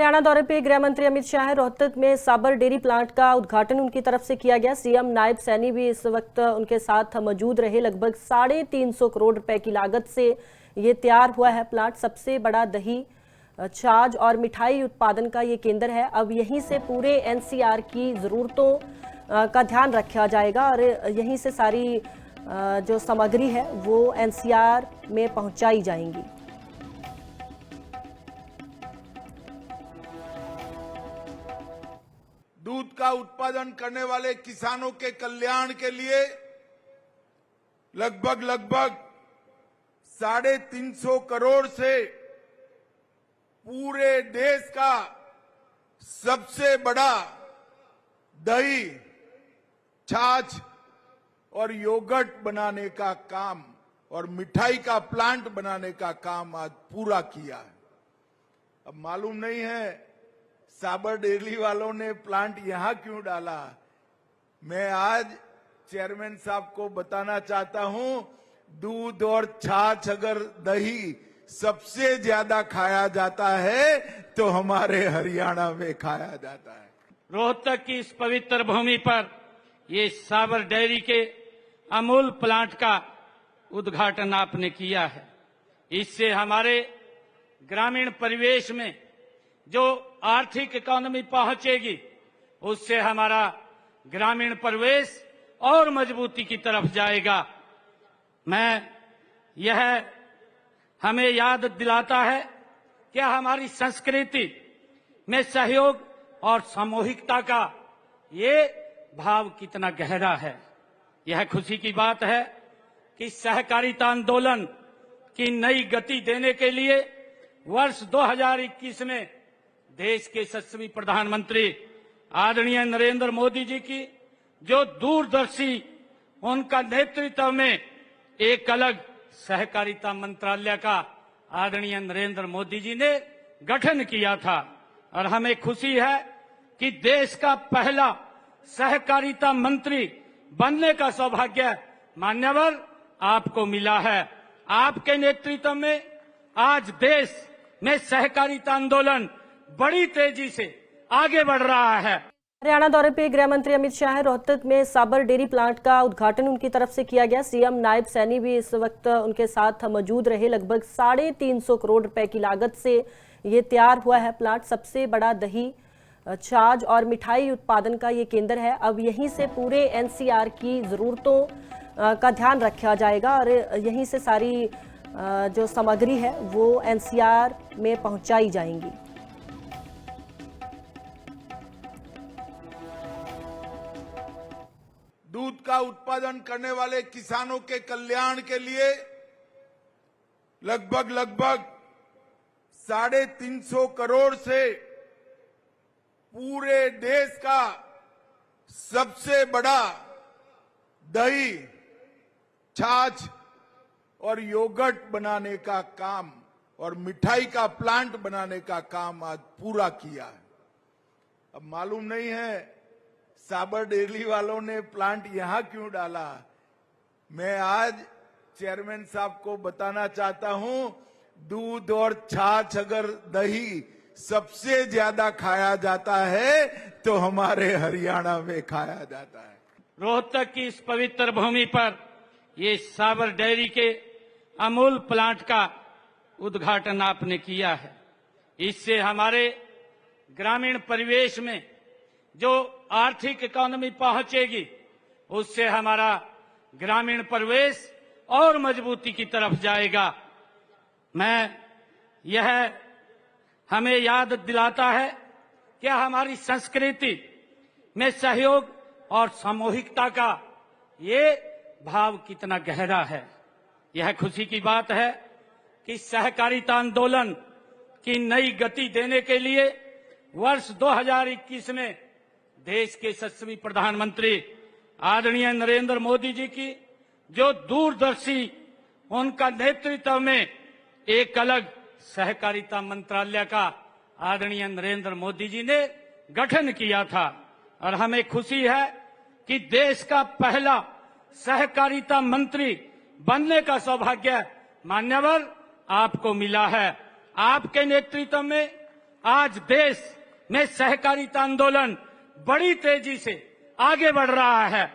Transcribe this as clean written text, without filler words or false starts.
हरियाणा दौरे पे गृह मंत्री अमित शाह रोहतक में साबर डेयरी प्लांट का उद्घाटन उनकी तरफ से किया गया। सीएम नायब सैनी भी इस वक्त उनके साथ मौजूद रहे। लगभग 350 करोड़ रुपए की लागत से ये तैयार हुआ है प्लांट। सबसे बड़ा दही, छाछ और मिठाई उत्पादन का ये केंद्र है। अब यहीं से पूरे एनसीआर की जरूरतों का ध्यान रखा जाएगा और यहीं से सारी जो सामग्री है वो एनसीआर में पहुंचाई जाएंगी। दूध का उत्पादन करने वाले किसानों के कल्याण के लिए लगभग 350 करोड़ से पूरे देश का सबसे बड़ा दही, छाछ और योगर्ट बनाने का काम और मिठाई का प्लांट बनाने का काम आज पूरा किया है। अब मालूम नहीं है साबर डेयरी वालों ने प्लांट यहां क्यों डाला। मैं आज चेयरमैन साहब को बताना चाहता हूं, दूध और छाछ अगर दही सबसे ज्यादा खाया जाता है तो हमारे हरियाणा में खाया जाता है। रोहतक की इस पवित्र भूमि पर ये साबर डेयरी के अमूल प्लांट का उद्घाटन आपने किया है। इससे हमारे ग्रामीण परिवेश में जो आर्थिक इकोनॉमी पहुंचेगी, उससे हमारा ग्रामीण परिवेश और मजबूती की तरफ जाएगा। यह हमें याद दिलाता है कि हमारी संस्कृति में सहयोग और सामूहिकता का ये भाव कितना गहरा है। यह खुशी की बात है कि सहकारिता आंदोलन की नई गति देने के लिए वर्ष 2021 में देश के यशस्वी प्रधानमंत्री आदरणीय नरेंद्र मोदी जी की जो दूरदर्शी उनका नेतृत्व में एक अलग सहकारिता मंत्रालय का आदरणीय नरेंद्र मोदी जी ने गठन किया था। और हमें खुशी है कि देश का पहला सहकारिता मंत्री बनने का सौभाग्य मान्यवर आपको मिला है। आपके नेतृत्व में आज देश में सहकारिता आंदोलन बड़ी तेजी से आगे बढ़ रहा है। हरियाणा दौरे पे गृह मंत्री अमित शाह रोहतक में साबर डेयरी प्लांट का उद्घाटन उनकी तरफ से किया गया। सीएम नायब सैनी भी इस वक्त उनके साथ मौजूद रहे। लगभग 350 करोड़ रुपए की लागत से ये तैयार हुआ है प्लांट। सबसे बड़ा दही, छाछ और मिठाई उत्पादन का ये केंद्र है। अब यहीं से पूरे एनसीआर की जरूरतों का ध्यान रखा जाएगा और यहीं से सारी जो सामग्री है वो एनसीआर में पहुंचाई जाएंगी। दूध का उत्पादन करने वाले किसानों के कल्याण के लिए लगभग 350 करोड़ से पूरे देश का सबसे बड़ा दही, छाछ और योगर्ट बनाने का काम और मिठाई का प्लांट बनाने का काम आज पूरा किया है। अब मालूम नहीं है साबर डेयरी वालों ने प्लांट यहां क्यों डाला। मैं आज चेयरमैन साहब को बताना चाहता हूं, दूध और छाछ अगर दही सबसे ज्यादा खाया जाता है तो हमारे हरियाणा में खाया जाता है। रोहतक की इस पवित्र भूमि पर ये साबर डेयरी के अमूल प्लांट का उद्घाटन आपने किया है। इससे हमारे ग्रामीण परिवेश में जो आर्थिक इकोनॉमी पहुंचेगी, उससे हमारा ग्रामीण परिवेश और मजबूती की तरफ जाएगा। यह हमें याद दिलाता है कि हमारी संस्कृति में सहयोग और सामूहिकता का ये भाव कितना गहरा है। यह खुशी की बात है कि सहकारिता आंदोलन की नई गति देने के लिए वर्ष 2021 में देश के यशस्वी प्रधानमंत्री आदरणीय नरेंद्र मोदी जी की जो दूरदर्शी उनका नेतृत्व में एक अलग सहकारिता मंत्रालय का आदरणीय नरेंद्र मोदी जी ने गठन किया था। और हमें खुशी है कि देश का पहला सहकारिता मंत्री बनने का सौभाग्य मान्यवर आपको मिला है। आपके नेतृत्व में आज देश में सहकारिता आंदोलन बड़ी तेजी से आगे बढ़ रहा है।